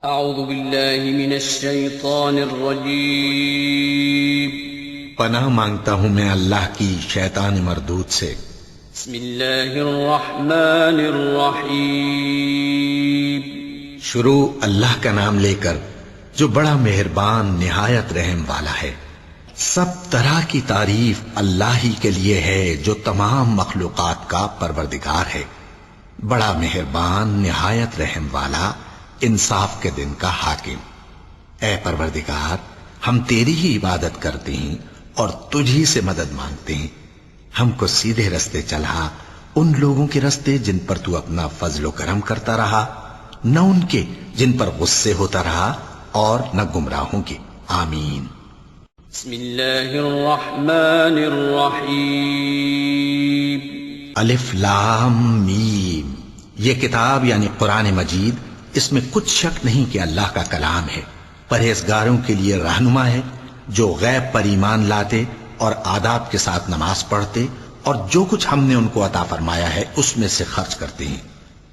اعوذ باللہ من الشیطان الرجیم پناہ مانگتا ہوں میں اللہ کی شیطان مردود سے۔ بسم اللہ الرحمن الرحیم شروع اللہ کا نام لے کر جو بڑا مہربان نہایت رحم والا ہے۔ سب طرح کی تعریف اللہ ہی کے لیے ہے جو تمام مخلوقات کا پروردگار ہے، بڑا مہربان نہایت رحم والا، انصاف کے دن کا حاکم۔ اے پروردگار، ہم تیری ہی عبادت کرتے ہیں اور تجھی سے مدد مانگتے ہیں۔ ہم کو سیدھے رستے چلا، ان لوگوں کے رستے جن پر تو اپنا فضل و کرم کرتا رہا، نہ ان کے جن پر غصے ہوتا رہا اور نہ گمراہوں کے۔ آمین۔ بسم اللہ الرحمن الرحیم الف لام میم۔ یہ کتاب یعنی قرآن مجید، اس میں کچھ شک نہیں کہ اللہ کا کلام ہے، پرہیزگاروں کے لیے رہنما ہے، جو غیب پر ایمان لاتے اور آداب کے ساتھ نماز پڑھتے اور جو کچھ ہم نے ان کو عطا فرمایا ہے اس میں سے خرچ کرتے ہیں،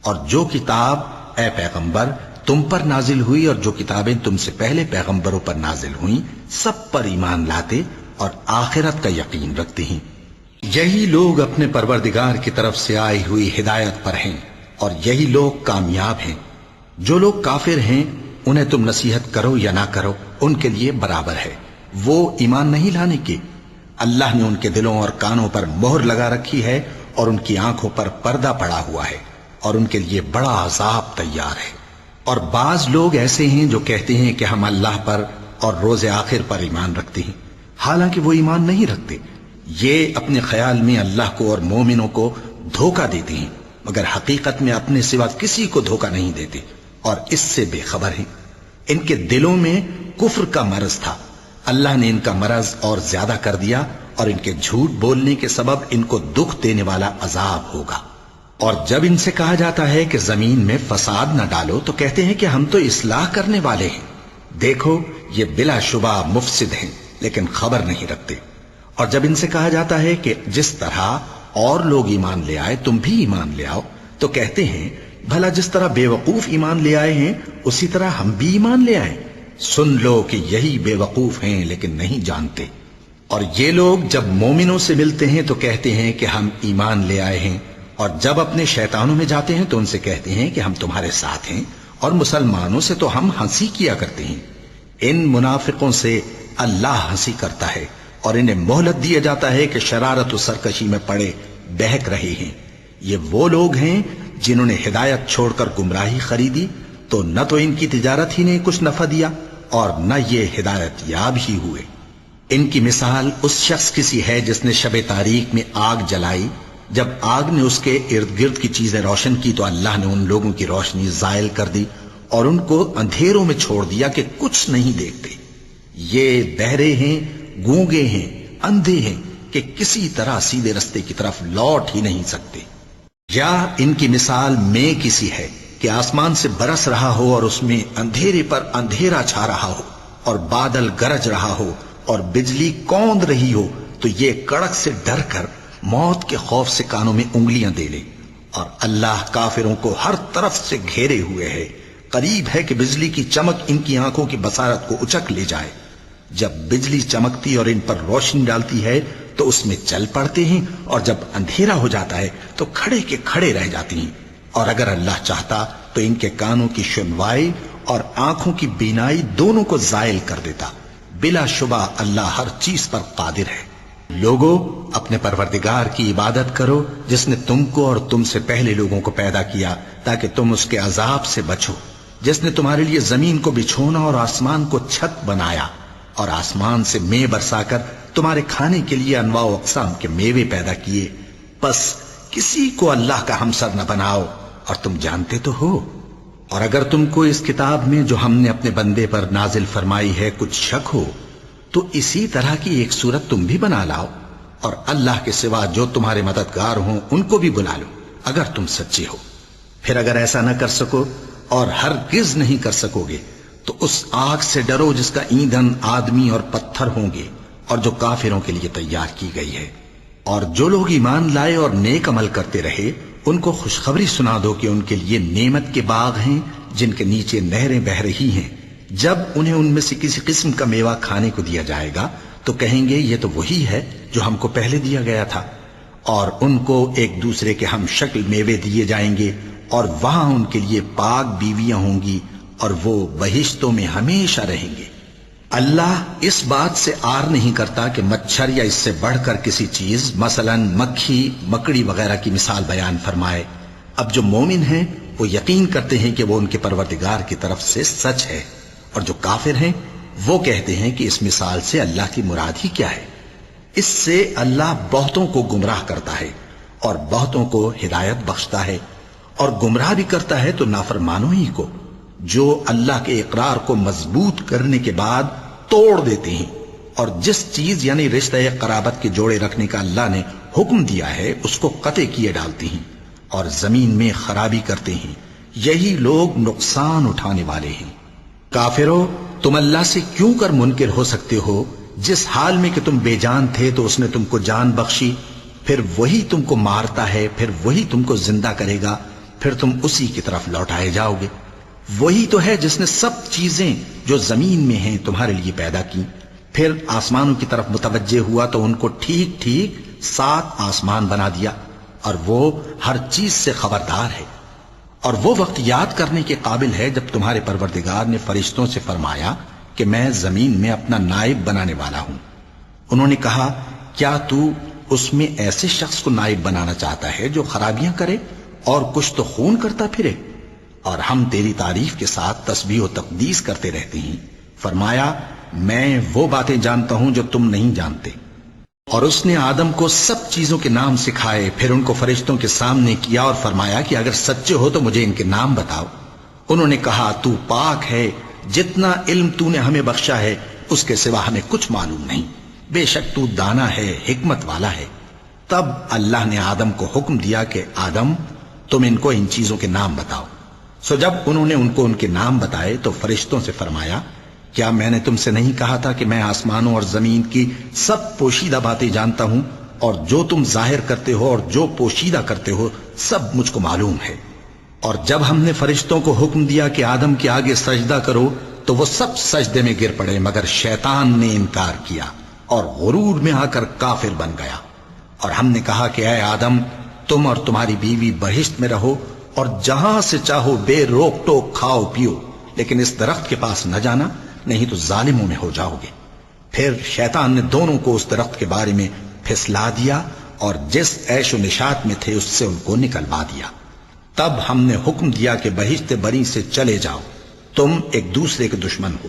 اور جو کتاب اے پیغمبر تم پر نازل ہوئی اور جو کتابیں تم سے پہلے پیغمبروں پر نازل ہوئیں سب پر ایمان لاتے اور آخرت کا یقین رکھتے ہیں۔ یہی لوگ اپنے پروردگار کی طرف سے آئی ہوئی ہدایت پر ہیں اور یہی لوگ کامیاب ہیں۔ جو لوگ کافر ہیں انہیں تم نصیحت کرو یا نہ کرو ان کے لیے برابر ہے، وہ ایمان نہیں لانے کے۔ اللہ نے ان کے دلوں اور کانوں پر مہر لگا رکھی ہے اور ان کی آنکھوں پر پردہ پڑا ہوا ہے اور ان کے لیے بڑا عذاب تیار ہے۔ اور بعض لوگ ایسے ہیں جو کہتے ہیں کہ ہم اللہ پر اور روز آخر پر ایمان رکھتے ہیں، حالانکہ وہ ایمان نہیں رکھتے۔ یہ اپنے خیال میں اللہ کو اور مومنوں کو دھوکہ دیتے ہیں، مگر حقیقت میں اپنے سوا کسی کو دھوکہ نہیں دیتے اور اس سے بے خبر ہیں۔ ان کے دلوں میں کفر کا مرض تھا، اللہ نے ان کا مرض اور زیادہ کر دیا اور ان کے جھوٹ بولنے کے سبب ان کو دکھ دینے والا عذاب ہوگا۔ اور جب ان سے کہا جاتا ہے کہ زمین میں فساد نہ ڈالو تو کہتے ہیں کہ ہم تو اصلاح کرنے والے ہیں۔ دیکھو یہ بلا شبہ مفسد ہیں لیکن خبر نہیں رکھتے۔ اور جب ان سے کہا جاتا ہے کہ جس طرح اور لوگ ایمان لے آئے تم بھی ایمان لے آؤ تو کہتے ہیں بھلا جس طرح بے وقوف ایمان لے آئے ہیں اسی طرح ہم بھی ایمان لے آئیں۔ سن لو کہ یہی بے وقوف ہیں لیکن نہیں جانتے۔ اور یہ لوگ جب مومنوں سے ملتے ہیں تو کہتے ہیں کہ ہم ایمان لے آئے ہیں، اور جب اپنے شیطانوں میں جاتے ہیں تو ان سے کہتے ہیں کہ ہم تمہارے ساتھ ہیں، اور مسلمانوں سے تو ہم ہنسی کیا کرتے ہیں۔ ان منافقوں سے اللہ ہنسی کرتا ہے اور انہیں مہلت دیا جاتا ہے کہ شرارت و سرکشی میں پڑے بہک رہے ہیں۔ یہ وہ لوگ ہیں جنہوں نے ہدایت چھوڑ کر گمراہی خریدی، تو نہ تو ان کی تجارت ہی نے کچھ نفع دیا اور نہ یہ ہدایت یاب ہی ہوئے۔ ان کی مثال اس شخص کی سی ہے جس نے شب تاریک میں آگ جلائی، جب آگ نے اس کے ارد گرد کی چیزیں روشن کی تو اللہ نے ان لوگوں کی روشنی زائل کر دی اور ان کو اندھیروں میں چھوڑ دیا کہ کچھ نہیں دیکھتے۔ یہ بہرے ہیں، گونگے ہیں، اندھے ہیں کہ کسی طرح سیدھے رستے کی طرف لوٹ ہی نہیں سکتے۔ یا ان کی مثال میں کسی ہے کہ آسمان سے برس رہا ہو اور اس میں اندھیرے پر اندھیرا چھا رہا ہو اور بادل گرج رہا ہو اور بجلی کوند رہی ہو تو یہ کڑک سے ڈر کر موت کے خوف سے کانوں میں انگلیاں دے لے۔ اور اللہ کافروں کو ہر طرف سے گھیرے ہوئے ہے، قریب ہے کہ بجلی کی چمک ان کی آنکھوں کی بصارت کو اچک لے جائے۔ جب بجلی چمکتی اور ان پر روشنی ڈالتی ہے تو اس میں چل پڑتے ہیں، اور جب اندھیرا ہو جاتا ہے تو کھڑے کے کھڑے رہ جاتے ہیں۔ اور اگر اللہ چاہتا تو ان کے کانوں کی سنوائی اور آنکھوں کی بینائی دونوں کو زائل کر دیتا۔ بلا شبہ اللہ ہر چیز پر قادر ہے۔ لوگوں، اپنے پروردگار کی عبادت کرو جس نے تم کو اور تم سے پہلے لوگوں کو پیدا کیا تاکہ تم اس کے عذاب سے بچو، جس نے تمہارے لیے زمین کو بچھونا اور آسمان کو چھت بنایا اور آسمان سے مے برسا کر تمہارے کھانے کے لیے انواع و اقسام کے میوے پیدا کیے۔ بس کسی کو اللہ کا ہمسر نہ بناؤ، اور تم جانتے تو ہو۔ اور اگر تم کو اس کتاب میں جو ہم نے اپنے بندے پر نازل فرمائی ہے کچھ شک ہو تو اسی طرح کی ایک صورت تم بھی بنا لاؤ، اور اللہ کے سوا جو تمہارے مددگار ہوں ان کو بھی بلا لو اگر تم سچے ہو۔ پھر اگر ایسا نہ کر سکو اور ہرگز نہیں کر سکو گے تو اس آگ سے ڈرو جس کا ایندھن آدمی اور پتھر ہوں گے اور جو کافروں کے لیے تیار کی گئی ہے۔ اور جو لوگ ایمان لائے اور نیک عمل کرتے رہے ان کو خوشخبری سنا دو کہ ان کے لیے نعمت کے باغ ہیں جن کے نیچے نہریں بہہ رہی ہیں، جب انہیں ان میں سے کسی قسم کا میوہ کھانے کو دیا جائے گا تو کہیں گے یہ تو وہی ہے جو ہم کو پہلے دیا گیا تھا، اور ان کو ایک دوسرے کے ہم شکل میوے دیے جائیں گے، اور وہاں ان کے لیے پاک بیویاں ہوں گی، اور وہ بہشتوں میں ہمیشہ رہیں گے۔ اللہ اس بات سے آر نہیں کرتا کہ مچھر یا اس سے بڑھ کر کسی چیز مثلا مکھی، مکڑی وغیرہ کی مثال بیان فرمائے۔ اب جو مومن ہیں وہ یقین کرتے ہیں کہ وہ ان کے پروردگار کی طرف سے سچ ہے، اور جو کافر ہیں وہ کہتے ہیں کہ اس مثال سے اللہ کی مراد ہی کیا ہے۔ اس سے اللہ بہتوں کو گمراہ کرتا ہے اور بہتوں کو ہدایت بخشتا ہے، اور گمراہ بھی کرتا ہے تو نافرمانوں ہی کو، جو اللہ کے اقرار کو مضبوط کرنے کے بعد توڑ دیتے ہیں، اور جس چیز یعنی رشتہ قرابت کے جوڑے رکھنے کا اللہ نے حکم دیا ہے اس کو قطع کیے ڈالتے ہیں، اور زمین میں خرابی کرتے ہیں۔ یہی لوگ نقصان اٹھانے والے ہیں۔ کافرو، تم اللہ سے کیوں کر منکر ہو سکتے ہو؟ جس حال میں کہ تم بے جان تھے تو اس نے تم کو جان بخشی، پھر وہی تم کو مارتا ہے، پھر وہی تم کو زندہ کرے گا، پھر تم اسی کی طرف لوٹائے جاؤ گے۔ وہی تو ہے جس نے سب چیزیں جو زمین میں ہیں تمہارے لیے پیدا کی، پھر آسمانوں کی طرف متوجہ ہوا تو ان کو ٹھیک ٹھیک 7 آسمان بنا دیا، اور وہ ہر چیز سے خبردار ہے۔ اور وہ وقت یاد کرنے کے قابل ہے جب تمہارے پروردگار نے فرشتوں سے فرمایا کہ میں زمین میں اپنا نائب بنانے والا ہوں۔ انہوں نے کہا، کیا تو اس میں ایسے شخص کو نائب بنانا چاہتا ہے جو خرابیاں کرے اور کچھ تو خون کرتا پھرے؟ اور ہم تیری تعریف کے ساتھ تسبیح و تقدیس کرتے رہتے ہیں۔ فرمایا، میں وہ باتیں جانتا ہوں جو تم نہیں جانتے۔ اور اس نے آدم کو سب چیزوں کے نام سکھائے، پھر ان کو فرشتوں کے سامنے کیا اور فرمایا کہ اگر سچے ہو تو مجھے ان کے نام بتاؤ۔ انہوں نے کہا، تو پاک ہے، جتنا علم تو نے ہمیں بخشا ہے اس کے سوا ہمیں کچھ معلوم نہیں، بے شک تو دانا ہے، حکمت والا ہے۔ تب اللہ نے آدم کو حکم دیا کہ آدم، تم ان کو ان چیزوں کے نام بتاؤ۔ سو جب انہوں نے ان کو ان کے نام بتائے تو فرشتوں سے فرمایا، کیا میں نے تم سے نہیں کہا تھا کہ میں آسمانوں اور زمین کی سب پوشیدہ باتیں جانتا ہوں، اور جو تم ظاہر کرتے ہو اور جو پوشیدہ کرتے ہو سب مجھ کو معلوم ہے۔ اور جب ہم نے فرشتوں کو حکم دیا کہ آدم کے آگے سجدہ کرو تو وہ سب سجدے میں گر پڑے، مگر شیطان نے انکار کیا اور غرور میں آ کر کافر بن گیا۔ اور ہم نے کہا کہ اے آدم، تم اور تمہاری بیوی بہشت میں رہو، اور جہاں سے چاہو بے روک ٹوک کھاؤ پیو، لیکن اس درخت کے پاس نہ جانا، نہیں تو ظالموں میں ہو جاؤ گے۔ پھر شیطان نے دونوں کو اس درخت کے بارے میں پھسلا دیا، اور جس عیش و نشاط میں تھے اس سے ان کو نکلوا دیا۔ تب ہم نے حکم دیا کہ بہشت بری سے چلے جاؤ، تم ایک دوسرے کے دشمن ہو،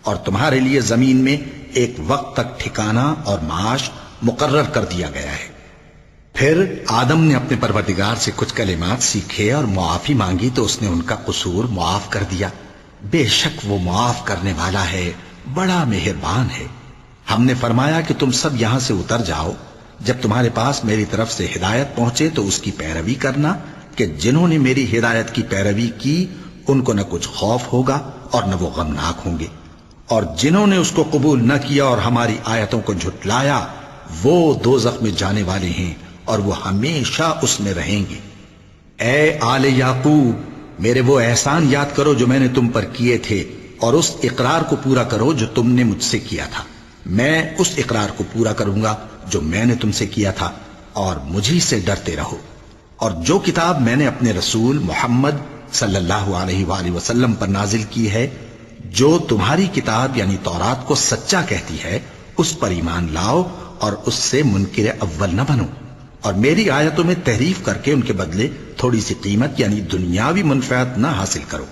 اور تمہارے لیے زمین میں ایک وقت تک ٹھکانہ اور معاش مقرر کر دیا گیا ہے۔ پھر آدم نے اپنے پروردگار سے کچھ کلمات سیکھے اور معافی مانگی تو اس نے ان کا قصور معاف کر دیا۔ بے شک وہ معاف کرنے والا ہے، بڑا مہربان ہے۔ ہم نے فرمایا کہ تم سب یہاں سے اتر جاؤ، جب تمہارے پاس میری طرف سے ہدایت پہنچے تو اس کی پیروی کرنا، کہ جنہوں نے میری ہدایت کی پیروی کی ان کو نہ کچھ خوف ہوگا اور نہ وہ غمناک ہوں گے، اور جنہوں نے اس کو قبول نہ کیا اور ہماری آیتوں کو جھٹلایا وہ دوزخ میں جانے والے ہیں اور وہ ہمیشہ اس میں رہیں گے۔ اے آل یعقوب، میرے وہ احسان یاد کرو جو میں نے تم پر کیے تھے، اور اس اقرار کو پورا کرو جو تم نے مجھ سے کیا تھا۔ میں اس اقرار کو پورا کروں گا جو میں نے تم سے کیا تھا، اور مجھی سے ڈرتے رہو۔ اور جو کتاب میں نے اپنے رسول محمد صلی اللہ علیہ وآلہ وسلم پر نازل کی ہے، جو تمہاری کتاب یعنی تورات کو سچا کہتی ہے، اس پر ایمان لاؤ اور اس سے منکر اول نہ بنو، اور میری آیتوں میں تحریف کر کے ان کے بدلے تھوڑی سی قیمت یعنی دنیاوی منفعت نہ حاصل کرو،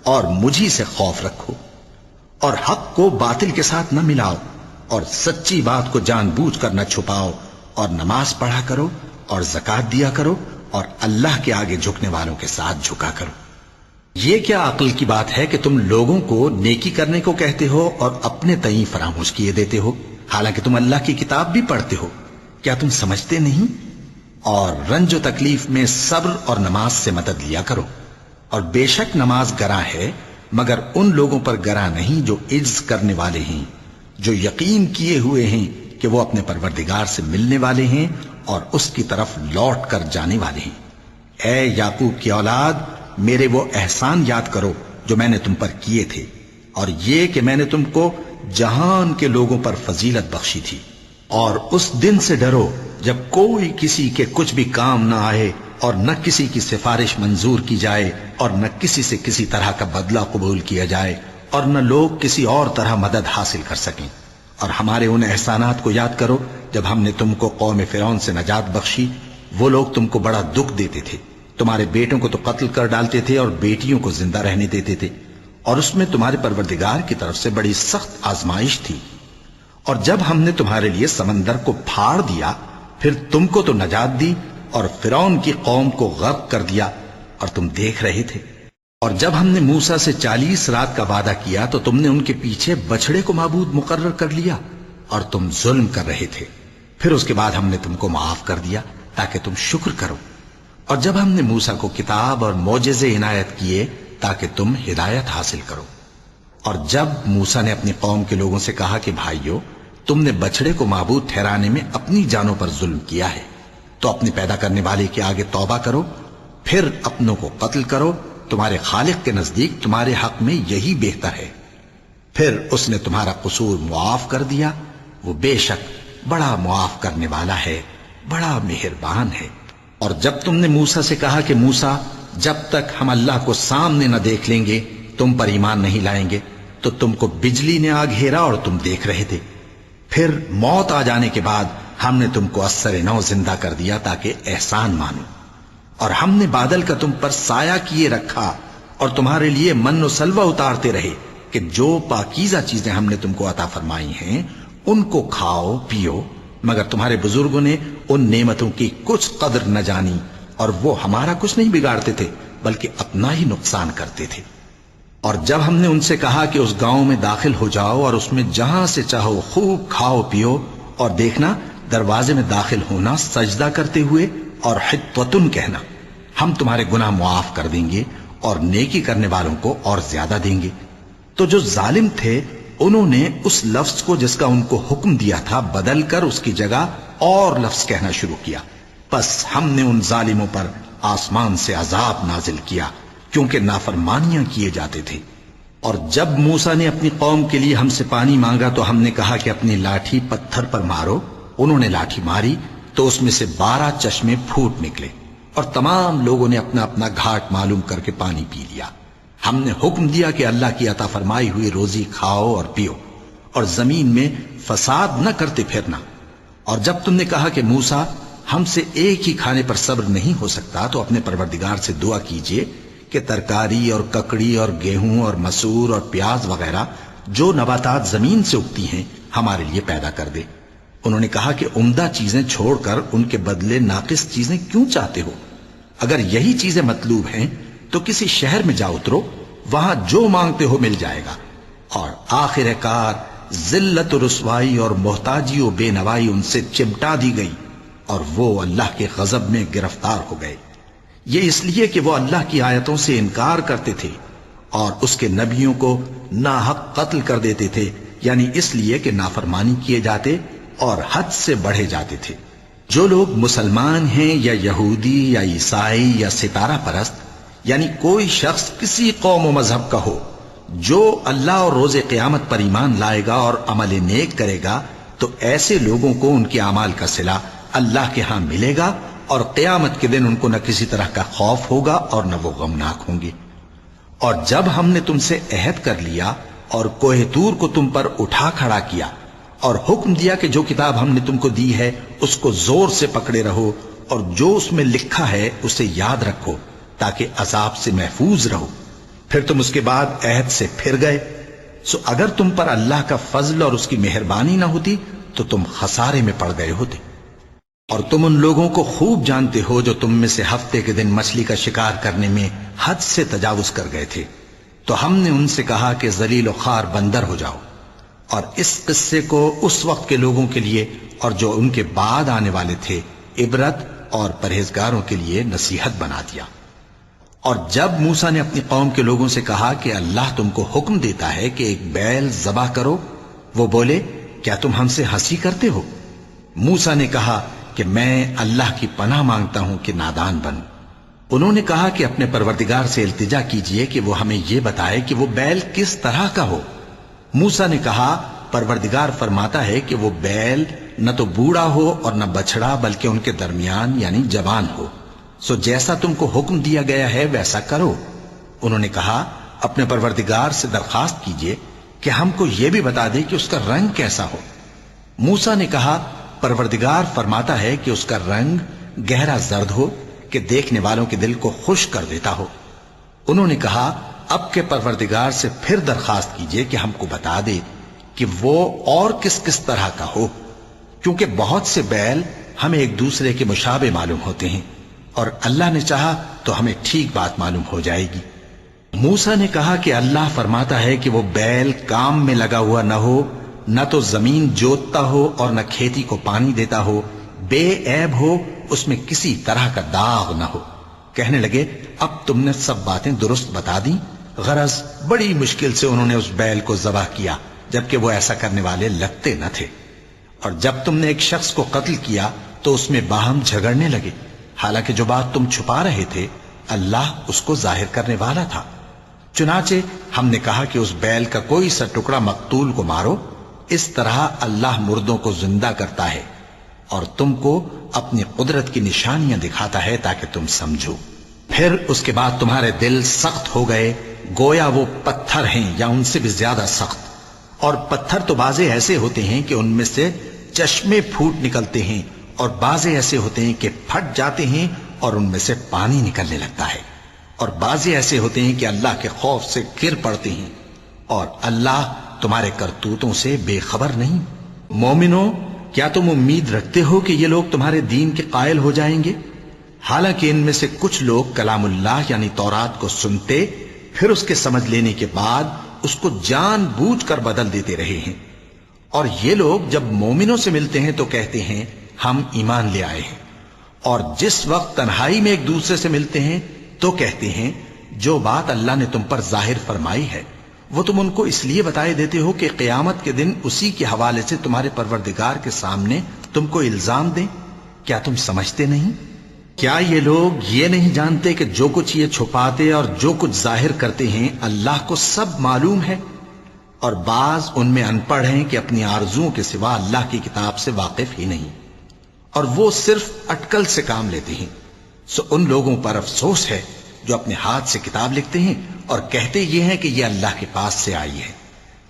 اور مجھی سے خوف رکھو، اور حق کو باطل کے ساتھ نہ ملاؤ، اور سچی بات کو جان بوجھ کر نہ چھپاؤ، اور نماز پڑھا کرو اور زکوٰۃ دیا کرو، اور اللہ کے آگے جھکنے والوں کے ساتھ جھکا کرو۔ یہ کیا عقل کی بات ہے کہ تم لوگوں کو نیکی کرنے کو کہتے ہو اور اپنے تئیں فراموش کیے دیتے ہو، حالانکہ تم اللہ کی کتاب بھی پڑھتے ہو؟ کیا تم سمجھتے نہیں؟ اور رنج و تکلیف میں صبر اور نماز سے مدد لیا کرو، اور بے شک نماز گراں ہے، مگر ان لوگوں پر گراں نہیں جو عجز کرنے والے ہیں، جو یقین کیے ہوئے ہیں کہ وہ اپنے پروردگار سے ملنے والے ہیں اور اس کی طرف لوٹ کر جانے والے ہیں۔ اے یعقوب کی اولاد، میرے وہ احسان یاد کرو جو میں نے تم پر کیے تھے، اور یہ کہ میں نے تم کو جہان کے لوگوں پر فضیلت بخشی تھی۔ اور اس دن سے ڈرو جب کوئی کسی کے کچھ بھی کام نہ آئے، اور نہ کسی کی سفارش منظور کی جائے، اور نہ کسی سے کسی طرح کا بدلہ قبول کیا جائے، اور نہ لوگ کسی اور طرح مدد حاصل کر سکیں۔ اور ہمارے ان احسانات کو یاد کرو جب ہم نے تم کو قوم فرعون سے نجات بخشی۔ وہ لوگ تم کو بڑا دکھ دیتے تھے، تمہارے بیٹوں کو تو قتل کر ڈالتے تھے اور بیٹیوں کو زندہ رہنے دیتے تھے، اور اس میں تمہارے پروردگار کی طرف سے بڑی سخت آزمائش تھی۔ اور جب ہم نے تمہارے لیے سمندر کو پھاڑ دیا، پھر تم کو تو نجات دی اور فرعون کی قوم کو غرق کر دیا، اور تم دیکھ رہے تھے۔ اور جب ہم نے موسیٰ سے 40 رات کا وعدہ کیا تو تم نے ان کے پیچھے بچڑے کو معبود مقرر کر لیا، اور تم ظلم کر رہے تھے۔ پھر اس کے بعد ہم نے تم کو معاف کر دیا تاکہ تم شکر کرو۔ اور جب ہم نے موسیٰ کو کتاب اور معجزے عنایت کیے تاکہ تم ہدایت حاصل کرو۔ اور جب موسیٰ نے اپنی قوم کے لوگوں سے کہا کہ بھائیو، تم نے بچڑے کو معبود ٹھہرانے میں اپنی جانوں پر ظلم کیا ہے، تو اپنے پیدا کرنے والے کے آگے توبہ کرو، پھر اپنوں کو قتل کرو، تمہارے خالق کے نزدیک تمہارے حق میں یہی بہتر ہے۔ پھر اس نے تمہارا قصور معاف کر دیا، وہ بے شک بڑا معاف کرنے والا ہے، بڑا مہربان ہے۔ اور جب تم نے موسیٰ سے کہا کہ موسیٰ، جب تک ہم اللہ کو سامنے نہ دیکھ لیں گے تم پر ایمان نہیں لائیں گے، تو تم کو بجلی نے آ گھیرا اور تم دیکھ رہے تھے۔ پھر موت آ جانے کے بعد ہم نے تم کو اثر نو زندہ کر دیا تاکہ احسان مانو۔ اور ہم نے بادل کا تم پر سایہ کیے رکھا اور تمہارے لیے من و سلوہ اتارتے رہے کہ جو پاکیزہ چیزیں ہم نے تم کو عطا فرمائی ہیں ان کو کھاؤ پیو، مگر تمہارے بزرگوں نے ان نعمتوں کی کچھ قدر نہ جانی، اور وہ ہمارا کچھ نہیں بگاڑتے تھے بلکہ اپنا ہی نقصان کرتے تھے۔ اور جب ہم نے ان سے کہا کہ اس گاؤں میں داخل ہو جاؤ اور اس میں جہاں سے چاہو خوب کھاؤ پیو، اور دیکھنا دروازے میں داخل ہونا سجدہ کرتے ہوئے اور حطوتن کہنا، ہم تمہارے گناہ معاف کر دیں گے اور نیکی کرنے والوں کو اور زیادہ دیں گے۔ تو جو ظالم تھے انہوں نے اس لفظ کو جس کا ان کو حکم دیا تھا بدل کر اس کی جگہ اور لفظ کہنا شروع کیا، پس ہم نے ان ظالموں پر آسمان سے عذاب نازل کیا کیونکہ نافرمانیاں کیے جاتے تھے۔ اور جب موسیٰ نے اپنی قوم کے لیے ہم سے پانی مانگا تو ہم نے کہا کہ اپنی لاٹھی پتھر پر مارو۔ انہوں نے لاٹھی ماری تو اس میں سے 12 چشمے پھوٹ نکلے، اور تمام لوگوں نے اپنا اپنا گھاٹ معلوم کر کے پانی پی لیا۔ ہم نے حکم دیا کہ اللہ کی عطا فرمائی ہوئی روزی کھاؤ اور پیو، اور زمین میں فساد نہ کرتے پھرنا۔ اور جب تم نے کہا کہ موسیٰ، ہم سے ایک ہی کھانے پر صبر نہیں ہو سکتا، تو اپنے پروردگار سے دعا کیجئے کہ ترکاری اور ککڑی اور گیہوں اور مسور اور پیاز وغیرہ جو نباتات زمین سے اگتی ہیں ہمارے لیے پیدا کر دے۔ انہوں نے کہا کہ عمدہ چیزیں چھوڑ کر ان کے بدلے ناقص چیزیں کیوں چاہتے ہو؟ اگر یہی چیزیں مطلوب ہیں تو کسی شہر میں جا اترو، وہاں جو مانگتے ہو مل جائے گا۔ اور آخر کار ذلت و رسوائی اور محتاجی و بے نوائی ان سے چمٹا دی گئی، اور وہ اللہ کے غضب میں گرفتار ہو گئے۔ یہ اس لیے کہ وہ اللہ کی آیتوں سے انکار کرتے تھے اور اس کے نبیوں کو ناحق قتل کر دیتے تھے، یعنی اس لیے کہ نافرمانی کیے جاتے اور حد سے بڑھے جاتے تھے۔ جو لوگ مسلمان ہیں یا یہودی یا عیسائی یا ستارہ پرست، یعنی کوئی شخص کسی قوم و مذہب کا ہو، جو اللہ اور روز قیامت پر ایمان لائے گا اور عمل نیک کرے گا، تو ایسے لوگوں کو ان کے اعمال کا صلہ اللہ کے ہاں ملے گا، اور قیامت کے دن ان کو نہ کسی طرح کا خوف ہوگا اور نہ وہ غمناک ہوں گے۔ اور جب ہم نے تم سے عہد کر لیا اور کوہ طور کو تم پر اٹھا کھڑا کیا اور حکم دیا کہ جو کتاب ہم نے تم کو دی ہے اس کو زور سے پکڑے رہو، اور جو اس میں لکھا ہے اسے یاد رکھو تاکہ عذاب سے محفوظ رہو، پھر تم اس کے بعد عہد سے پھر گئے، سو اگر تم پر اللہ کا فضل اور اس کی مہربانی نہ ہوتی تو تم خسارے میں پڑ گئے ہوتے۔ اور تم ان لوگوں کو خوب جانتے ہو جو تم میں سے ہفتے کے دن مچھلی کا شکار کرنے میں حد سے تجاوز کر گئے تھے، تو ہم نے ان سے کہا کہ ذلیل و خوار بندر ہو جاؤ، اور اس قصے کو اس وقت کے لوگوں کے لیے اور جو ان کے بعد آنے والے تھے عبرت اور پرہیزگاروں کے لیے نصیحت بنا دیا۔ اور جب موسیٰ نے اپنی قوم کے لوگوں سے کہا کہ اللہ تم کو حکم دیتا ہے کہ ایک بیل ذبح کرو، وہ بولے کیا تم ہم سے ہنسی کرتے ہو؟ موسیٰ نے کہا کہ میں اللہ کی پناہ مانگتا ہوں کہ نادان بنوں۔ انہوں نے کہا کہ اپنے پروردگار سے التجا کیجئے کہ وہ ہمیں یہ بتائے کہ وہ بیل کس طرح کا ہو۔ موسیٰ نے کہا پروردگار فرماتا ہے کہ وہ بیل نہ تو بوڑھا ہو اور نہ بچڑا بلکہ ان کے درمیان یعنی جوان ہو، سو جیسا تم کو حکم دیا گیا ہے ویسا کرو۔ انہوں نے کہا اپنے پروردگار سے درخواست کیجئے کہ ہم کو یہ بھی بتا دے کہ اس کا رنگ کیسا ہو۔ موسیٰ نے کہا پروردگار فرماتا ہے کہ اس کا رنگ گہرا زرد ہو کہ دیکھنے والوں کے دل کو خوش کر دیتا ہو۔ انہوں نے کہا اب کے پروردگار سے پھر درخواست کیجئے کہ ہم کو بتا دے کہ وہ اور کس کس طرح کا ہو، کیونکہ بہت سے بیل ہمیں ایک دوسرے کے مشابہ معلوم ہوتے ہیں، اور اللہ نے چاہا تو ہمیں ٹھیک بات معلوم ہو جائے گی۔ موسیٰ نے کہا کہ اللہ فرماتا ہے کہ وہ بیل کام میں لگا ہوا نہ ہو، نہ تو زمین جوتتا ہو اور نہ کھیتی کو پانی دیتا ہو، بے عیب ہو، اس میں کسی طرح کا داغ نہ ہو۔ کہنے لگے اب تم نے سب باتیں درست بتا دیں۔ غرض بڑی مشکل سے انہوں نے اس بیل کو ذبح کیا، جبکہ وہ ایسا کرنے والے لگتے نہ تھے۔ اور جب تم نے ایک شخص کو قتل کیا تو اس میں باہم جھگڑنے لگے، حالانکہ جو بات تم چھپا رہے تھے اللہ اس کو ظاہر کرنے والا تھا۔ چنانچہ ہم نے کہا کہ اس بیل کا کوئی سا ٹکڑا مقتول کو مارو، اس طرح اللہ مردوں کو زندہ کرتا ہے اور تم کو اپنی قدرت کی نشانیاں دکھاتا ہے تاکہ تم سمجھو۔ پھر اس کے بعد تمہارے دل سخت ہو گئے، گویا وہ پتھر ہیں یا ان سے بھی زیادہ سخت۔ اور پتھر تو بعضے ایسے ہوتے ہیں کہ ان میں سے چشمے پھوٹ نکلتے ہیں، اور بعضے ایسے ہوتے ہیں کہ پھٹ جاتے ہیں اور ان میں سے پانی نکلنے لگتا ہے، اور بعضے ایسے ہوتے ہیں کہ اللہ کے خوف سے گر پڑتے ہیں، اور اللہ تمہارے کرتوتوں سے بے خبر نہیں۔ مومنو، کیا تم امید رکھتے ہو کہ یہ لوگ تمہارے دین کے قائل ہو جائیں گے؟ حالانکہ ان میں سے کچھ لوگ کلام اللہ یعنی تورات کو سنتے، پھر اس کے سمجھ لینے کے بعد اس کو جان بوجھ کر بدل دیتے رہے ہیں۔ اور یہ لوگ جب مومنوں سے ملتے ہیں تو کہتے ہیں ہم ایمان لے آئے ہیں، اور جس وقت تنہائی میں ایک دوسرے سے ملتے ہیں تو کہتے ہیں جو بات اللہ نے تم پر ظاہر فرمائی ہے وہ تم ان کو اس لیے بتائے دیتے ہو کہ قیامت کے دن اسی کے حوالے سے تمہارے پروردگار کے سامنے تم کو الزام دیں۔ کیا تم سمجھتے نہیں؟ کیا یہ لوگ یہ نہیں جانتے کہ جو کچھ یہ چھپاتے اور جو کچھ ظاہر کرتے ہیں اللہ کو سب معلوم ہے؟ اور بعض ان میں ان پڑھ ہیں کہ اپنی آرزوؤں کے سوا اللہ کی کتاب سے واقف ہی نہیں، اور وہ صرف اٹکل سے کام لیتے ہیں۔ سو ان لوگوں پر افسوس ہے جو اپنے ہاتھ سے کتاب لکھتے ہیں اور کہتے یہ ہیں کہ یہ اللہ کے پاس سے آئی ہے،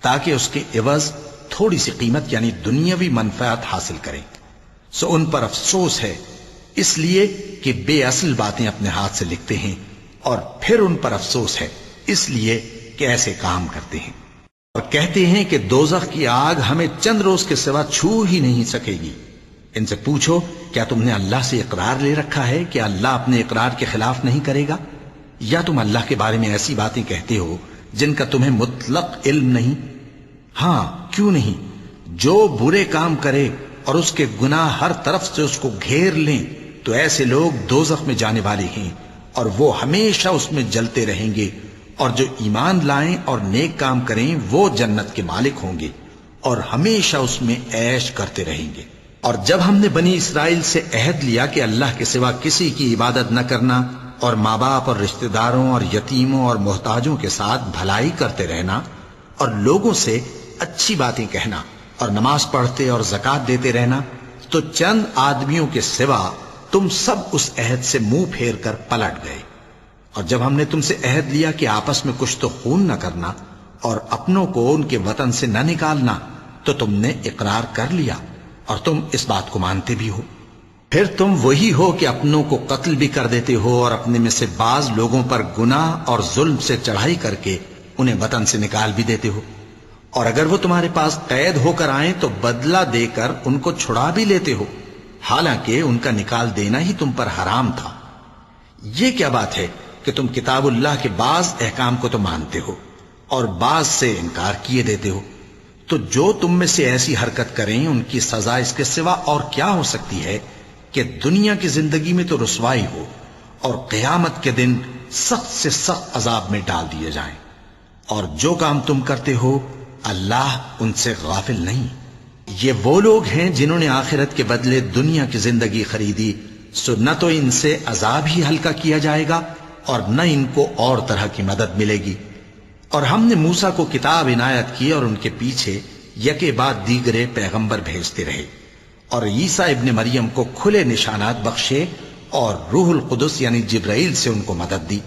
تاکہ اس کے عوض تھوڑی سی قیمت یعنی دنیاوی منفعت حاصل کریں۔ سو ان پر افسوس ہے اس لیے کہ بے اصل باتیں اپنے ہاتھ سے لکھتے ہیں، اور پھر ان پر افسوس ہے اس لیے کہ ایسے کام کرتے ہیں، اور کہتے ہیں کہ دوزخ کی آگ ہمیں چند روز کے سوا چھو ہی نہیں سکے گی۔ ان سے پوچھو کیا تم نے اللہ سے اقرار لے رکھا ہے کہ اللہ اپنے اقرار کے خلاف نہیں کرے گا؟ یا تم اللہ کے بارے میں ایسی باتیں کہتے ہو جن کا تمہیں مطلق علم نہیں؟ ہاں کیوں نہیں، جو برے کام کرے اور اس کے گناہ ہر طرف سے اس کو گھیر لیں تو ایسے لوگ دوزخ میں جانے والے ہیں، اور وہ ہمیشہ اس میں جلتے رہیں گے، اور جو ایمان لائیں اور نیک کام کریں وہ جنت کے مالک ہوں گے اور ہمیشہ اس میں عیش کرتے رہیں گے۔ اور جب ہم نے بنی اسرائیل سے عہد لیا کہ اللہ کے سوا کسی کی عبادت نہ کرنا، اور ماں باپ اور رشتہ داروں اور یتیموں اور محتاجوں کے ساتھ بھلائی کرتے رہنا، اور لوگوں سے اچھی باتیں کہنا، اور نماز پڑھتے اور زکوٰۃ دیتے رہنا، تو چند آدمیوں کے سوا تم سب اس عہد سے منہ پھیر کر پلٹ گئے۔ اور جب ہم نے تم سے عہد لیا کہ آپس میں کچھ تو خون نہ کرنا اور اپنوں کو ان کے وطن سے نہ نکالنا، تو تم نے اقرار کر لیا اور تم اس بات کو مانتے بھی ہو۔ پھر تم وہی ہو کہ اپنوں کو قتل بھی کر دیتے ہو، اور اپنے میں سے بعض لوگوں پر گناہ اور ظلم سے چڑھائی کر کے انہیں وطن سے نکال بھی دیتے ہو، اور اگر وہ تمہارے پاس قید ہو کر آئیں تو بدلہ دے کر ان کو چھڑا بھی لیتے ہو، حالانکہ ان کا نکال دینا ہی تم پر حرام تھا۔ یہ کیا بات ہے کہ تم کتاب اللہ کے بعض احکام کو تو مانتے ہو اور بعض سے انکار کیے دیتے ہو؟ تو جو تم میں سے ایسی حرکت کریں ان کی سزا اس کے سوا اور کیا ہو سکتی ہے کہ دنیا کی زندگی میں تو رسوائی ہو اور قیامت کے دن سخت سے سخت عذاب میں ڈال دیے جائیں۔ اور جو کام تم کرتے ہو اللہ ان سے غافل نہیں۔ یہ وہ لوگ ہیں جنہوں نے آخرت کے بدلے دنیا کی زندگی خریدی سو نہ تو ان سے عذاب ہی ہلکا کیا جائے گا اور نہ ان کو اور طرح کی مدد ملے گی۔ اور ہم نے موسیٰ کو کتاب عنایت کی اور ان کے پیچھے یکے بعد دیگرے پیغمبر بھیجتے رہے، اور عیسیٰ ابن مریم کو کھلے نشانات بخشے اور روح القدس یعنی جبرائیل سے ان کو مدد دی۔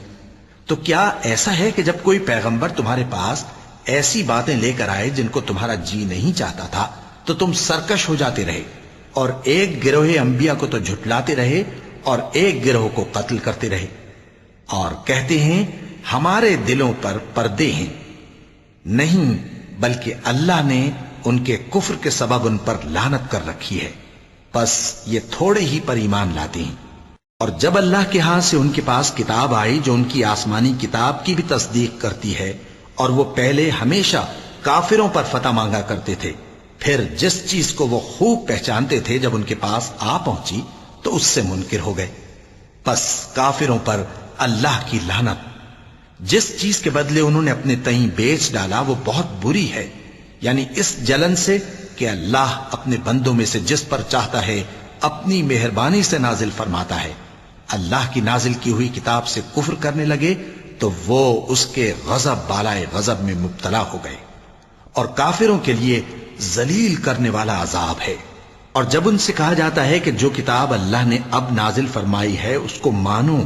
تو کیا ایسا ہے کہ جب کوئی پیغمبر تمہارے پاس ایسی باتیں لے کر آئے جن کو تمہارا جی نہیں چاہتا تھا تو تم سرکش ہو جاتے رہے، اور ایک گروہ انبیاء کو تو جھٹلاتے رہے اور ایک گروہ کو قتل کرتے رہے، اور کہتے ہیں ہمارے دلوں پر پردے ہیں؟ نہیں، بلکہ اللہ نے ان کے کفر کے سبب ان پر لعنت کر رکھی ہے، پس یہ تھوڑے ہی پر ایمان لاتے ہیں۔ اور جب اللہ کے ہاں سے ان کے پاس کتاب آئی جو ان کی آسمانی کتاب کی بھی تصدیق کرتی ہے، اور وہ پہلے ہمیشہ کافروں پر فتح مانگا کرتے تھے، پھر جس چیز کو وہ خوب پہچانتے تھے جب ان کے پاس آ پہنچی تو اس سے منکر ہو گئے، پس کافروں پر اللہ کی لعنت۔ جس چیز کے بدلے انہوں نے اپنے تئیں بیچ ڈالا وہ بہت بری ہے، یعنی اس جلن سے کہ اللہ اپنے بندوں میں سے جس پر چاہتا ہے اپنی مہربانی سے نازل فرماتا ہے۔ اللہ کی نازل کی ہوئی کتاب سے کفر کرنے لگے تو وہ اس کے غضب بالائے غضب میں مبتلا ہو گئے، اور کافروں کے لیے ذلیل کرنے والا عذاب ہے۔ اور جب ان سے کہا جاتا ہے کہ جو کتاب اللہ نے اب نازل فرمائی ہے اس کو مانو،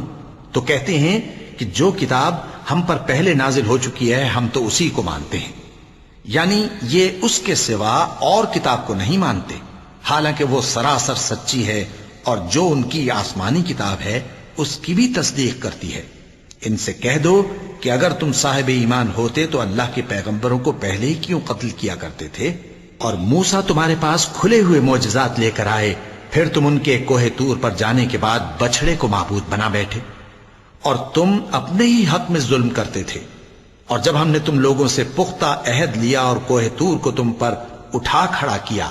تو کہتے ہیں کہ جو کتاب ہم پر پہلے نازل ہو چکی ہے ہم تو اسی کو مانتے ہیں، یعنی یہ اس کے سوا اور کتاب کو نہیں مانتے، حالانکہ وہ سراسر سچی ہے اور جو ان کی آسمانی کتاب ہے اس کی بھی تصدیق کرتی ہے۔ ان سے کہہ دو کہ اگر تم صاحب ایمان ہوتے تو اللہ کے پیغمبروں کو پہلے ہی کیوں قتل کیا کرتے تھے؟ اور موسیٰ تمہارے پاس کھلے ہوئے معجزات لے کر آئے، پھر تم ان کے کوہ طور پر جانے کے بعد بچڑے کو معبود بنا بیٹھے، اور تم اپنے ہی حق میں ظلم کرتے تھے۔ اور جب ہم نے تم لوگوں سے پختہ عہد لیا اور کوہ طور کو تم پر اٹھا کھڑا کیا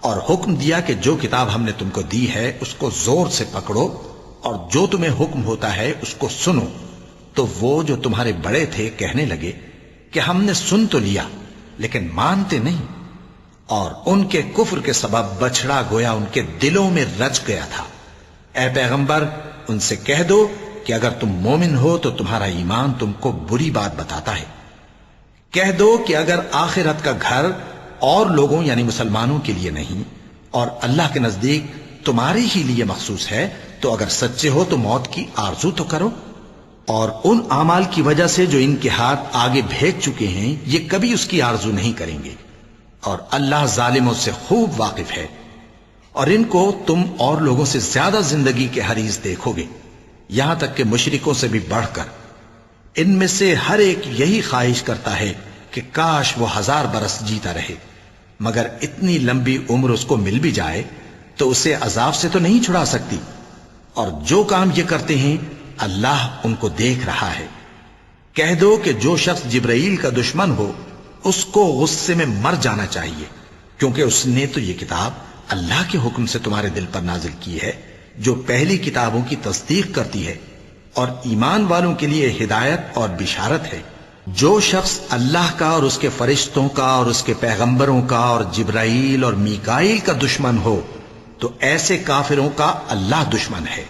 اور حکم دیا کہ جو کتاب ہم نے تم کو دی ہے اس کو زور سے پکڑو اور جو تمہیں حکم ہوتا ہے اس کو سنو، تو وہ جو تمہارے بڑے تھے کہنے لگے کہ ہم نے سن تو لیا لیکن مانتے نہیں، اور ان کے کفر کے سبب بچڑا گویا ان کے دلوں میں رچ گیا تھا۔ اے پیغمبر ان سے کہہ دو کہ اگر تم مومن ہو تو تمہارا ایمان تم کو بری بات بتاتا ہے۔ کہہ دو کہ اگر آخرت کا گھر اور لوگوں یعنی مسلمانوں کے لیے نہیں اور اللہ کے نزدیک تمہارے ہی لیے مخصوص ہے تو اگر سچے ہو تو موت کی آرزو تو کرو، اور ان اعمال کی وجہ سے جو ان کے ہاتھ آگے بھیج چکے ہیں یہ کبھی اس کی آرزو نہیں کریں گے، اور اللہ ظالموں سے خوب واقف ہے۔ اور ان کو تم اور لوگوں سے زیادہ زندگی کے حریص دیکھو گے، یہاں تک کہ مشرکوں سے بھی بڑھ کر۔ ان میں سے ہر ایک یہی خواہش کرتا ہے کہ کاش وہ 1000 برس جیتا رہے، مگر اتنی لمبی عمر اس کو مل بھی جائے تو اسے عذاب سے تو نہیں چھڑا سکتی، اور جو کام یہ کرتے ہیں اللہ ان کو دیکھ رہا ہے۔ کہہ دو کہ جو شخص جبرائیل کا دشمن ہو اس کو غصے میں مر جانا چاہیے، کیونکہ اس نے تو یہ کتاب اللہ کے حکم سے تمہارے دل پر نازل کی ہے جو پہلی کتابوں کی تصدیق کرتی ہے، اور ایمان والوں کے لیے ہدایت اور بشارت ہے۔ جو شخص اللہ کا اور اس کے فرشتوں کا اور اس کے پیغمبروں کا اور جبرائیل اور میکائیل کا دشمن ہو تو ایسے کافروں کا اللہ دشمن ہے۔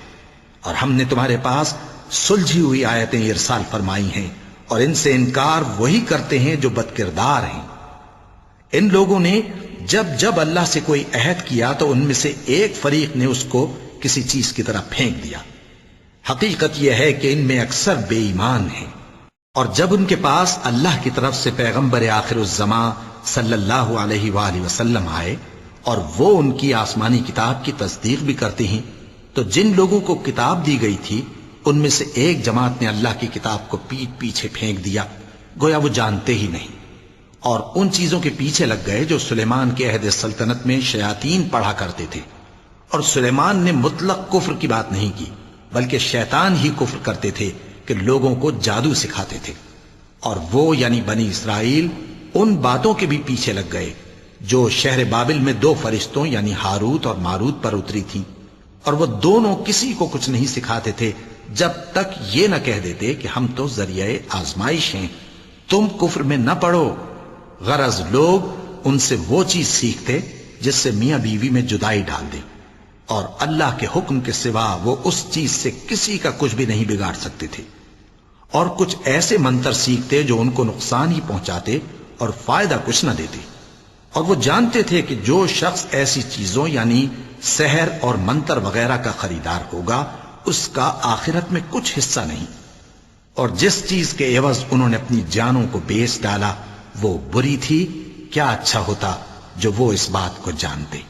اور ہم نے تمہارے پاس سلجھی ہوئی آیتیں ارسال فرمائی ہیں، اور ان سے انکار وہی کرتے ہیں جو بد کردار ہیں۔ ان لوگوں نے جب جب اللہ سے کوئی عہد کیا تو ان میں سے ایک فریق نے اس کو کسی چیز کی طرح پھینک دیا۔ حقیقت یہ ہے کہ ان میں اکثر بے ایمان ہیں، اور جب ان کے پاس اللہ کی طرف سے پیغمبر آخر الزمان صلی اللہ علیہ وآلہ وسلم آئے اور وہ ان کی آسمانی کتاب کی تصدیق بھی کرتے ہیں، تو جن لوگوں کو کتاب دی گئی تھی ان میں سے ایک جماعت نے اللہ کی کتاب کو پیٹ پیچھے پھینک دیا، گویا وہ جانتے ہی نہیں، اور ان چیزوں کے پیچھے لگ گئے جو سلیمان کے عہد سلطنت میں شیاطین پڑھا کرتے تھے۔ اور سلیمان نے مطلق کفر کی بات نہیں کی، بلکہ شیطان ہی کفر کرتے تھے کہ لوگوں کو جادو سکھاتے تھے، اور وہ یعنی بنی اسرائیل ان باتوں کے بھی پیچھے لگ گئے جو شہر بابل میں 2 فرشتوں یعنی ہاروت اور ماروت پر اتری تھی، اور وہ دونوں کسی کو کچھ نہیں سکھاتے تھے جب تک یہ نہ کہہ دیتے کہ ہم تو ذریعہ آزمائش ہیں، تم کفر میں نہ پڑو۔ غرض لوگ ان سے وہ چیز سیکھتے جس سے میاں بیوی میں جدائی ڈال دے، اور اللہ کے حکم کے سوا وہ اس چیز سے کسی کا کچھ بھی نہیں بگاڑ سکتے تھے، اور کچھ ایسے منتر سیکھتے جو ان کو نقصان ہی پہنچاتے اور فائدہ کچھ نہ دیتے، اور وہ جانتے تھے کہ جو شخص ایسی چیزوں یعنی سحر اور منتر وغیرہ کا خریدار ہوگا اس کا آخرت میں کچھ حصہ نہیں، اور جس چیز کے عوض انہوں نے اپنی جانوں کو بیچ ڈالا وہ بری تھی، کیا اچھا ہوتا جو وہ اس بات کو جانتے،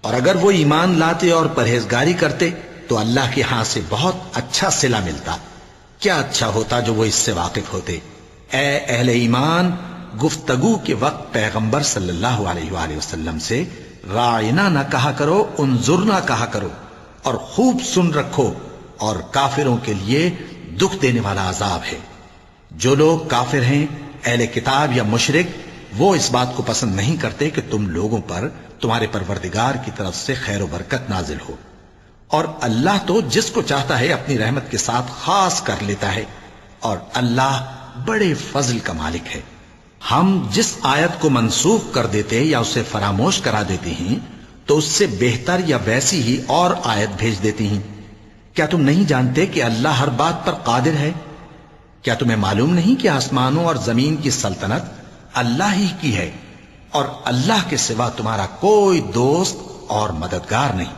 اور اگر وہ ایمان لاتے اور پرہیزگاری کرتے تو اللہ کے ہاں سے بہت اچھا صلہ ملتا، کیا اچھا ہوتا جو وہ اس سے واقف ہوتے۔ اے اہل ایمان، گفتگو کے وقت پیغمبر صلی اللہ علیہ وآلہ وسلم سے راعنا نہ کہا کرو، انظرنا کہا کرو، اور خوب سن رکھو، اور کافروں کے لیے دکھ دینے والا عذاب ہے۔ جو لوگ کافر ہیں، اہل کتاب یا مشرک، وہ اس بات کو پسند نہیں کرتے کہ تم لوگوں پر تمہارے پروردگار کی طرف سے خیر و برکت نازل ہو، اور اللہ تو جس کو چاہتا ہے اپنی رحمت کے ساتھ خاص کر لیتا ہے، اور اللہ بڑے فضل کا مالک ہے۔ ہم جس آیت کو منسوخ کر دیتے یا اسے فراموش کرا دیتے ہیں تو اس سے بہتر یا ویسی ہی اور آیت بھیج دیتے ہیں۔ کیا تم نہیں جانتے کہ اللہ ہر بات پر قادر ہے؟ کیا تمہیں معلوم نہیں کہ آسمانوں اور زمین کی سلطنت اللہ ہی کی ہے، اور اللہ کے سوا تمہارا کوئی دوست اور مددگار نہیں؟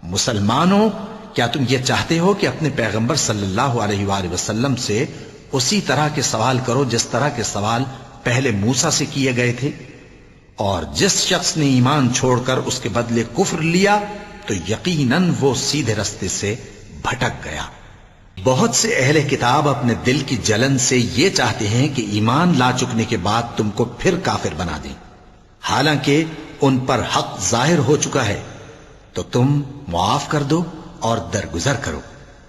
مسلمانوں، کیا تم یہ چاہتے ہو کہ اپنے پیغمبر صلی اللہ علیہ وآلہ وسلم سے اسی طرح کے سوال کرو جس طرح کے سوال پہلے موسیٰ سے کیے گئے تھے؟ اور جس شخص نے ایمان چھوڑ کر اس کے بدلے کفر لیا تو یقیناً وہ سیدھے رستے سے بھٹک گیا۔ بہت سے اہل کتاب اپنے دل کی جلن سے یہ چاہتے ہیں کہ ایمان لا چکنے کے بعد تم کو پھر کافر بنا دیں، حالانکہ ان پر حق ظاہر ہو چکا ہے، تو تم معاف کر دو اور درگزر کرو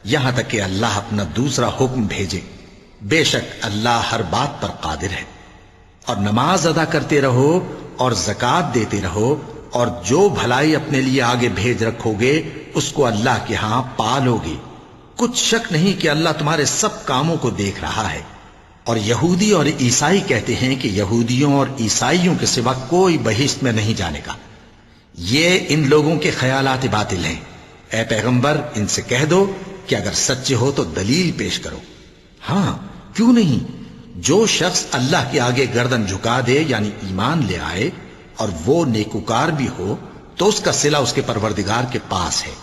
یہاں تک کہ اللہ اپنا دوسرا حکم بھیجے۔ بے شک اللہ ہر بات پر قادر ہے۔ اور نماز ادا کرتے رہو اور زکوٰۃ دیتے رہو، اور جو بھلائی اپنے لیے آگے بھیج رکھو گے اس کو اللہ کے ہاں پالو گے۔ کچھ شک نہیں کہ اللہ تمہارے سب کاموں کو دیکھ رہا ہے۔ اور یہودی اور عیسائی کہتے ہیں کہ یہودیوں اور عیسائیوں کے سوا کوئی بہشت میں نہیں جانے گا۔ یہ ان لوگوں کے خیالات باطل ہیں۔ اے پیغمبر، ان سے کہہ دو کہ اگر سچے ہو تو دلیل پیش کرو۔ ہاں، کیوں نہیں؟ جو شخص اللہ کے آگے گردن جھکا دے یعنی ایمان لے آئے اور وہ نیکوکار بھی ہو تو اس کا صلہ اس کے پروردگار کے پاس ہے،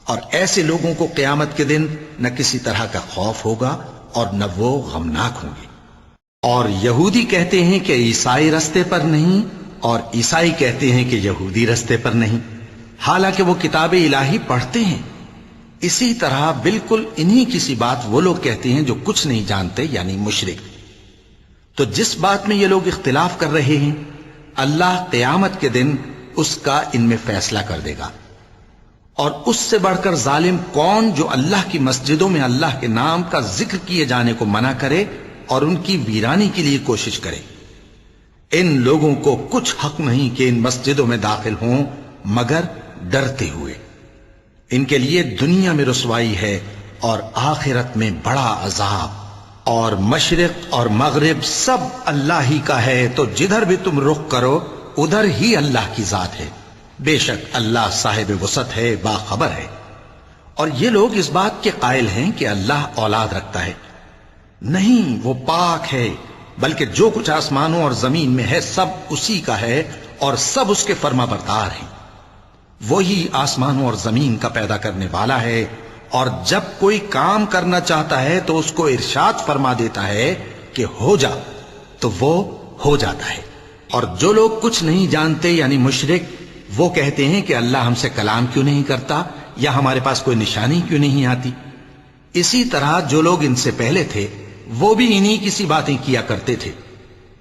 اور ایسے لوگوں کو قیامت کے دن نہ کسی طرح کا خوف ہوگا اور نہ وہ غمناک ہوں گے۔ اور یہودی کہتے ہیں کہ عیسائی رستے پر نہیں، اور عیسائی کہتے ہیں کہ یہودی رستے پر نہیں، حالانکہ وہ کتاب الہی پڑھتے ہیں۔ اسی طرح بالکل انہی کسی بات وہ لوگ کہتے ہیں جو کچھ نہیں جانتے یعنی مشرک۔ تو جس بات میں یہ لوگ اختلاف کر رہے ہیں اللہ قیامت کے دن اس کا ان میں فیصلہ کر دے گا۔ اور اس سے بڑھ کر ظالم کون جو اللہ کی مسجدوں میں اللہ کے نام کا ذکر کیے جانے کو منع کرے اور ان کی ویرانی کے لیے کوشش کرے۔ ان لوگوں کو کچھ حق نہیں کہ ان مسجدوں میں داخل ہوں مگر ڈرتے ہوئے۔ ان کے لیے دنیا میں رسوائی ہے اور آخرت میں بڑا عذاب۔ اور مشرق اور مغرب سب اللہ ہی کا ہے، تو جدھر بھی تم رخ کرو ادھر ہی اللہ کی ذات ہے۔ بے شک اللہ صاحب وسعت ہے، باخبر ہے۔ اور یہ لوگ اس بات کے قائل ہیں کہ اللہ اولاد رکھتا ہے۔ نہیں، وہ پاک ہے، بلکہ جو کچھ آسمانوں اور زمین میں ہے سب اسی کا ہے، اور سب اس کے فرما بردار ہیں۔ وہی آسمانوں اور زمین کا پیدا کرنے والا ہے، اور جب کوئی کام کرنا چاہتا ہے تو اس کو ارشاد فرما دیتا ہے کہ ہو جا، تو وہ ہو جاتا ہے۔ اور جو لوگ کچھ نہیں جانتے یعنی مشرک، وہ کہتے ہیں کہ اللہ ہم سے کلام کیوں نہیں کرتا، یا ہمارے پاس کوئی نشانی کیوں نہیں آتی۔ اسی طرح جو لوگ ان سے پہلے تھے وہ بھی انہی کسی باتیں کیا کرتے تھے۔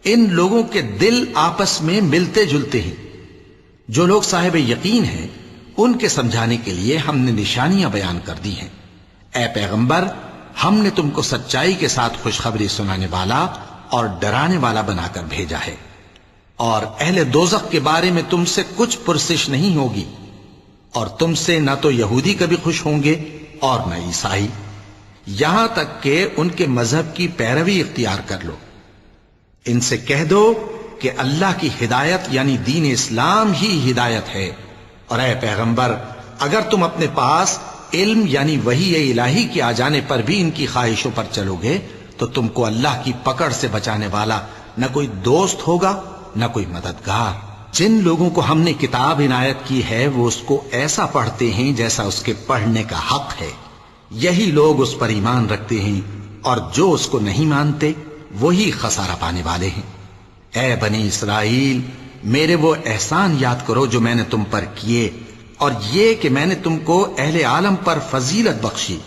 ان لوگوں کے دل آپس میں ملتے جلتے ہیں۔ جو لوگ صاحب یقین ہیں ان کے سمجھانے کے لیے ہم نے نشانیاں بیان کر دی ہیں۔ اے پیغمبر، ہم نے تم کو سچائی کے ساتھ خوشخبری سنانے والا اور ڈرانے والا بنا کر بھیجا ہے، اور اہل دوزخ کے بارے میں تم سے کچھ پرسش نہیں ہوگی، اور تم سے نہ تو یہودی کبھی خوش ہوں گے اور نہ عیسائی، یہاں تک کہ ان کے مذہب کی پیروی اختیار کر لو۔ ان سے کہہ دو کہ اللہ کی ہدایت یعنی دین اسلام ہی ہدایت ہے، اور اے پیغمبر اگر تم اپنے پاس علم یعنی وحی الہی کے آ جانے پر بھی ان کی خواہشوں پر چلو گے تو تم کو اللہ کی پکڑ سے بچانے والا نہ کوئی دوست ہوگا نہ کوئی مددگار۔ جن لوگوں کو ہم نے کتاب عنایت کی ہے وہ اس کو ایسا پڑھتے ہیں جیسا اس کے پڑھنے کا حق ہے، یہی لوگ اس پر ایمان رکھتے ہیں، اور جو اس کو نہیں مانتے وہی خسارہ پانے والے ہیں۔ اے بنی اسرائیل، میرے وہ احسان یاد کرو جو میں نے تم پر کیے، اور یہ کہ میں نے تم کو اہل عالم پر فضیلت بخشی،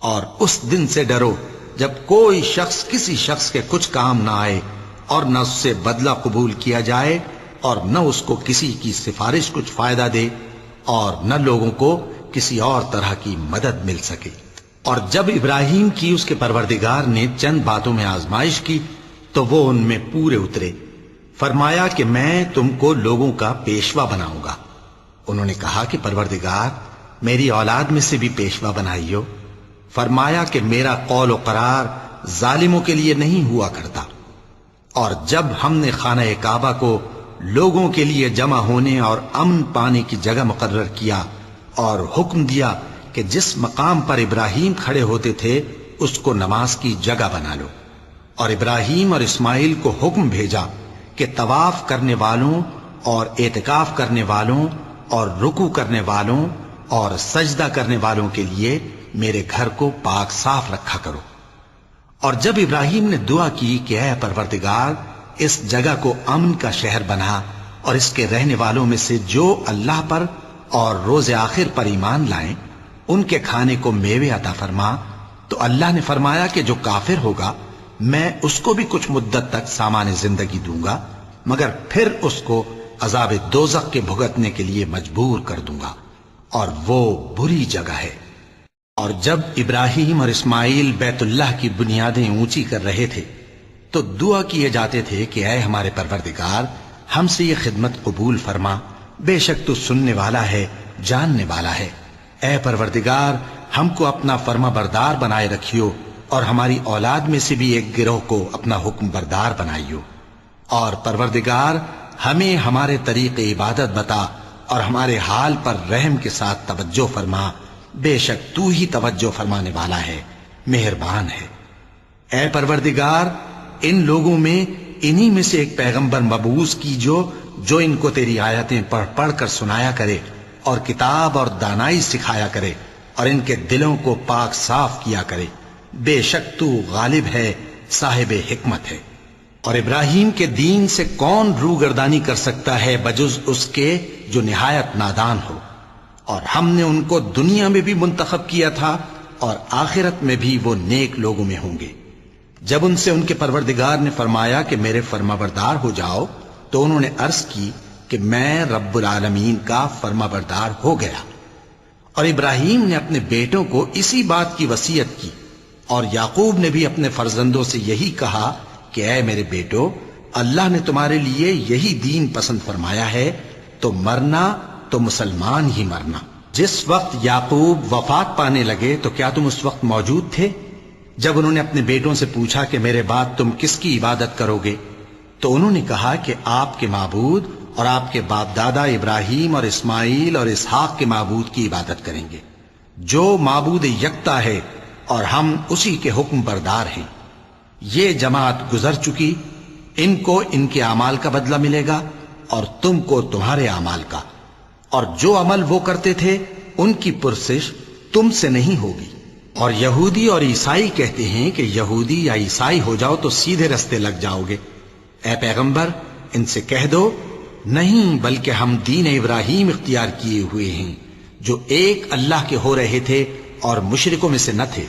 اور اس دن سے ڈرو جب کوئی شخص کسی شخص کے کچھ کام نہ آئے اور نہ اس سے بدلہ قبول کیا جائے اور نہ اس کو کسی کی سفارش کچھ فائدہ دے اور نہ لوگوں کو کسی اور طرح کی مدد مل سکے۔ اور جب ابراہیم کی اس کے پروردگار نے چند باتوں میں آزمائش کی تو وہ ان میں پورے اترے۔ فرمایا کہ میں تم کو لوگوں کا پیشوا بناؤں گا۔ انہوں نے کہا کہ پروردگار میری اولاد میں سے بھی پیشوا بنائیو۔ فرمایا کہ میرا قول و قرار ظالموں کے لیے نہیں ہوا کرتا۔ اور جب ہم نے خانہ کعبہ کو لوگوں کے لیے جمع ہونے اور امن پانے کی جگہ مقرر کیا اور حکم دیا کہ جس مقام پر ابراہیم کھڑے ہوتے تھے اس کو نماز کی جگہ بنا لو، اور ابراہیم اور اسماعیل کو حکم بھیجا کہ طواف کرنے والوں اور اعتکاف کرنے والوں اور رکوع کرنے والوں اور سجدہ کرنے والوں کے لیے میرے گھر کو پاک صاف رکھا کرو۔ اور جب ابراہیم نے دعا کی کہ اے پروردگار اس جگہ کو امن کا شہر بنا، اور اس کے رہنے والوں میں سے جو اللہ پر اور روز آخر پر ایمان لائیں ان کے کھانے کو میوے عطا فرما، تو اللہ نے فرمایا کہ جو کافر ہوگا میں اس کو بھی کچھ مدت تک سامان زندگی دوں گا، مگر پھر اس کو عذاب دوزخ کے بھگتنے کے لیے مجبور کر دوں گا، اور وہ بری جگہ ہے۔ اور جب ابراہیم اور اسماعیل بیت اللہ کی بنیادیں اونچی کر رہے تھے تو دعا کیے جاتے تھے کہ اے ہمارے پروردگار ہم سے یہ خدمت قبول فرما، بے شک تو سننے والا ہے، جاننے والا ہے۔ اے پروردگار ہم کو اپنا فرما بردار بنائے رکھیو، اور ہماری اولاد میں سے بھی ایک گروہ کو اپنا حکم بردار بنائیو، اور پروردگار ہمیں ہمارے طریق عبادت بتا اور ہمارے حال پر رحم کے ساتھ توجہ فرما، بے شک تو ہی توجہ فرمانے والا ہے، مہربان ہے۔ اے پروردگار ان لوگوں میں انہی میں سے ایک پیغمبر مبعوث کیجو جو ان کو تیری آیتیں پڑھ پڑھ کر سنایا کرے اور کتاب اور دانائی سکھایا کرے اور ان کے دلوں کو پاک صاف کیا کرے، بے شک تو غالب ہے، صاحب حکمت ہے۔ اور ابراہیم کے دین سے کون روگردانی کر سکتا ہے بجز اس کے جو نہایت نادان ہو، اور ہم نے ان کو دنیا میں بھی منتخب کیا تھا اور آخرت میں بھی وہ نیک لوگوں میں ہوں گے۔ جب ان سے ان کے پروردگار نے فرمایا کہ میرے فرمانبردار ہو جاؤ تو انہوں نے عرض کی کہ میں رب العالمین کا فرمانبردار ہو گیا۔ اور ابراہیم نے اپنے بیٹوں کو اسی بات کی وصیت کی، اور یعقوب نے بھی اپنے فرزندوں سے یہی کہا کہ اے میرے بیٹو، اللہ نے تمہارے لیے یہی دین پسند فرمایا ہے، تو مرنا تو مسلمان ہی مرنا۔ جس وقت یعقوب وفات پانے لگے تو کیا تم اس وقت موجود تھے جب انہوں نے اپنے بیٹوں سے پوچھا کہ میرے بعد تم کس کی عبادت کرو گے؟ تو انہوں نے کہا کہ آپ کے معبود اور آپ کے باپ دادا ابراہیم اور اسماعیل اور اسحاق کے معبود کی عبادت کریں گے، جو معبود یکتا ہے اور ہم اسی کے حکم بردار ہیں۔ یہ جماعت گزر چکی، ان کو ان کے اعمال کا بدلہ ملے گا اور تم کو تمہارے اعمال کا، اور جو عمل وہ کرتے تھے ان کی پرسش تم سے نہیں ہوگی۔ اور یہودی اور عیسائی کہتے ہیں کہ یہودی یا عیسائی ہو جاؤ تو سیدھے رستے لگ جاؤ گے۔ اے پیغمبر ان سے کہہ دو نہیں، بلکہ ہم دین ابراہیم اختیار کیے ہوئے ہیں جو ایک اللہ کے ہو رہے تھے اور مشرکوں میں سے نہ تھے۔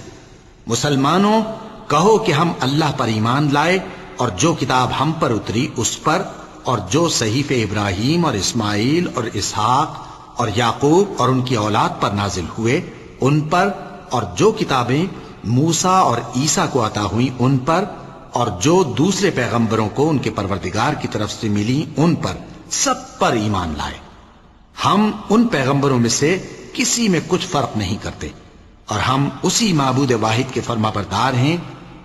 مسلمانوں کہو کہ ہم اللہ پر ایمان لائے اور جو کتاب ہم پر اتری اس پر، اور جو صحیفے ابراہیم اور اسماعیل اور اسحاق اور یعقوب اور ان کی اولاد پر نازل ہوئے ان پر، اور جو کتابیں موسیٰ اور عیسیٰ کو عطا ہوئیں ان پر، اور جو دوسرے پیغمبروں کو ان کے پروردگار کی طرف سے ملی ان پر، سب پر ایمان لائے۔ ہم ان پیغمبروں میں سے کسی میں کچھ فرق نہیں کرتے، اور ہم اسی معبود واحد کے فرما بردار ہیں۔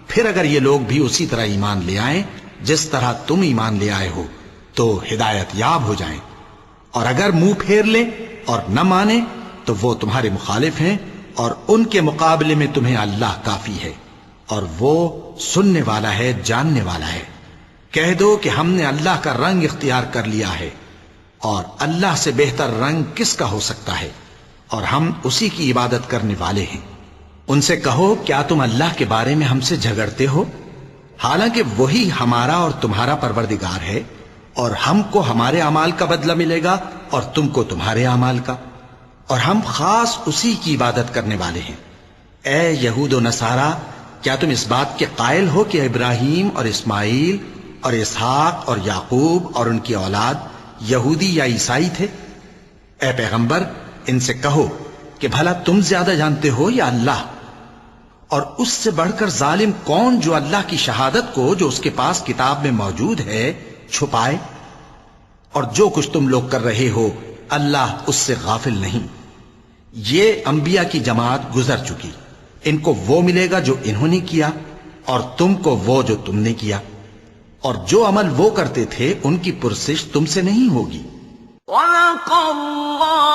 پھر اگر یہ لوگ بھی اسی طرح ایمان لے آئیں جس طرح تم ایمان لے آئے ہو تو ہدایت یاب ہو جائیں، اور اگر منہ پھیر لیں اور نہ مانے تو وہ تمہارے مخالف ہیں، اور ان کے مقابلے میں تمہیں اللہ کافی ہے، اور وہ سننے والا ہے، جاننے والا ہے۔ کہہ دو کہ ہم نے اللہ کا رنگ اختیار کر لیا ہے، اور اللہ سے بہتر رنگ کس کا ہو سکتا ہے، اور ہم اسی کی عبادت کرنے والے ہیں۔ ان سے کہو کیا تم اللہ کے بارے میں ہم سے جھگڑتے ہو، حالانکہ وہی ہمارا اور تمہارا پروردگار ہے، اور ہم کو ہمارے اعمال کا بدلہ ملے گا اور تم کو تمہارے اعمال کا، اور ہم خاص اسی کی عبادت کرنے والے ہیں۔ اے یہود و نصارا، کیا تم اس بات کے قائل ہو کہ ابراہیم اور اسماعیل اور اسحاق اور یعقوب اور ان کی اولاد یہودی یا عیسائی تھے؟ اے پیغمبر، ان سے کہو کہ بھلا تم زیادہ جانتے ہو یا اللہ؟ اور اس سے بڑھ کر ظالم کون جو اللہ کی شہادت کو جو اس کے پاس کتاب میں موجود ہے چھپائے؟ اور جو کچھ تم لوگ کر رہے ہو اللہ اس سے غافل نہیں۔ یہ انبیاء کی جماعت گزر چکی، ان کو وہ ملے گا جو انہوں نے کیا، اور تم کو وہ جو تم نے کیا، اور جو عمل وہ کرتے تھے ان کی پرسش تم سے نہیں ہوگی۔ وَلَقَ اللَّهُ